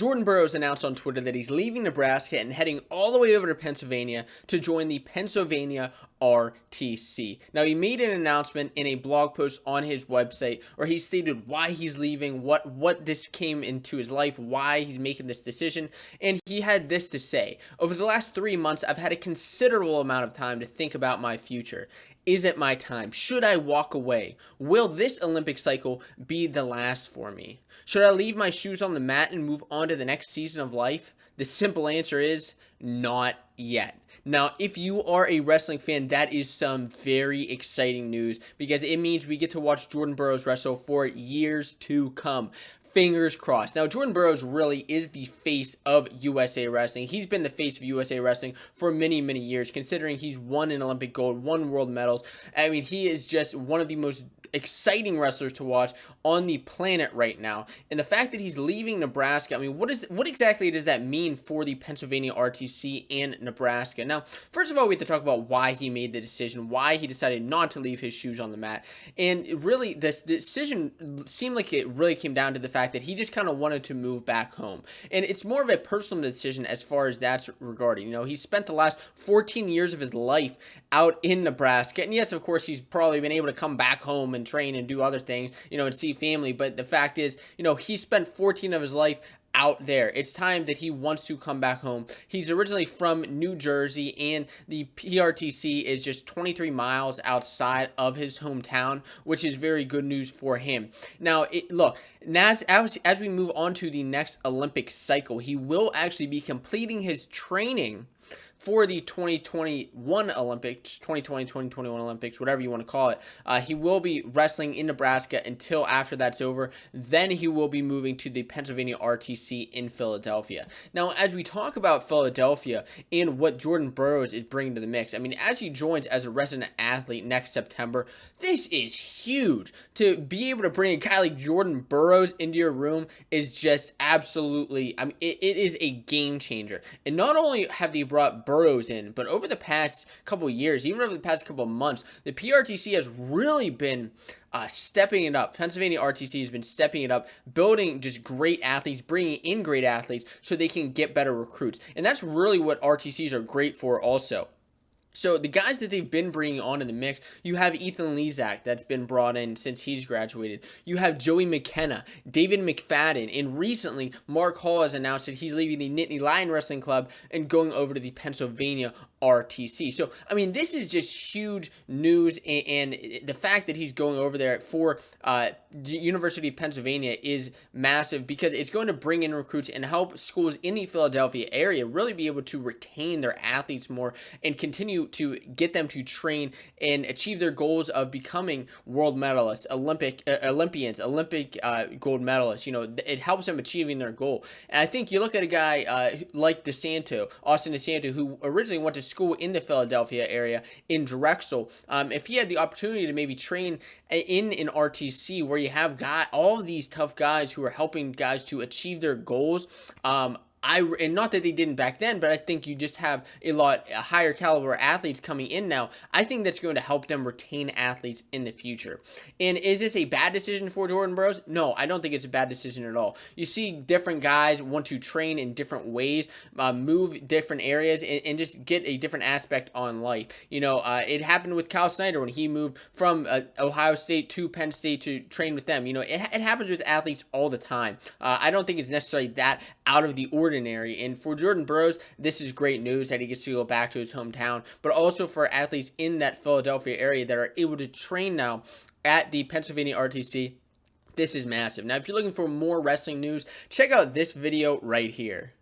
Jordan Burroughs announced on Twitter that he's leaving Nebraska and heading all the way over to Pennsylvania to join the Pennsylvania RTC. Now, he made an announcement in a blog post on his website where he stated why he's leaving, what this came into his life, why he's making this decision, and he had this to say: "Over the last 3 months, I've had a considerable amount of time to think about my future. Is it my time? Should I walk away? Will this Olympic cycle be the last for me? Should I leave my shoes on the mat and move on to the next season of life? The simple answer is not yet." Now, if you are a wrestling fan, that is some very exciting news because it means we get to watch Jordan Burroughs wrestle for years to come. Fingers crossed. Now, Jordan Burroughs really is the face of USA Wrestling. He's been the face of USA Wrestling for many, many years, considering he's won an Olympic gold, won world medals. I mean, he is just one of the most exciting wrestlers to watch on the planet right now. And the fact that he's leaving Nebraska, I mean, what exactly does that mean for the Pennsylvania RTC and Nebraska? Now, first of all, we have to talk about why he made the decision, why he decided not to leave his shoes on the mat. And really, this decision seemed like it really came down to the fact that he just kind of wanted to move back home. And it's more of a personal decision as far as that's regarding. You know, he spent the last 14 years of his life out in Nebraska. And yes, of course, he's probably been able to come back home and train and do other things, you know, and see family. But the fact is, you know, he spent 14 of his life out there. It's time that he wants to come back home. He's originally from New Jersey, and the PRTC is just 23 miles outside of his hometown, which is very good news for him. Now, look, as we move on to the next Olympic cycle, he will actually be completing his training for the 2021 Olympics, 2021 Olympics, whatever you want to call it. He will be wrestling in Nebraska until after that's over. Then he will be moving to the Pennsylvania RTC in Philadelphia. Now, as we talk about Philadelphia and what Jordan Burroughs is bringing to the mix, I mean, as he joins as a resident athlete next September, this is huge. To be able to bring a guy like Jordan Burroughs into your room is just absolutely, I mean, it is a game changer. And not only have they brought Burroughs in, but over the past couple of years, even over the past couple of months, the PRTC has really been stepping it up. Pennsylvania RTC has been stepping it up, building just great athletes, bringing in great athletes so they can get better recruits. And that's really what RTCs are great for also. So the guys that they've been bringing on in the mix, you have Ethan Lezak that's been brought in since he's graduated. You have Joey McKenna, David McFadden, and recently Mark Hall has announced that he's leaving the Nittany Lion Wrestling Club and going over to the Pennsylvania RTC. So, I mean, this is just huge news, and the fact that he's going over there for the University of Pennsylvania is massive because it's going to bring in recruits and help schools in the Philadelphia area really be able to retain their athletes more and continue to get them to train and achieve their goals of becoming world medalists, Olympians, Olympic gold medalists. You know, it helps them achieving their goal. And I think you look at a guy like Austin DeSanto, who originally went to school in the Philadelphia area in Drexel. If he had the opportunity to maybe train in an RTC where you have all of these tough guys who are helping guys to achieve their goals, and not that they didn't back then, but I think you just have a higher caliber athletes coming in now. I think that's going to help them retain athletes in the future. And is this a bad decision for Jordan Burroughs? No, I don't think it's a bad decision at all. You see different guys want to train in different ways, move different areas, and just get a different aspect on life. You know, it happened with Kyle Snyder when he moved from Ohio State to Penn State to train with them. You know, it happens with athletes all the time. I don't think it's necessarily that out of the ordinary. And for Jordan Burroughs, this is great news that he gets to go back to his hometown, but also for athletes in that Philadelphia area that are able to train now at the Pennsylvania RTC. This is massive. Now, if you're looking for more wrestling news, check out this video right here.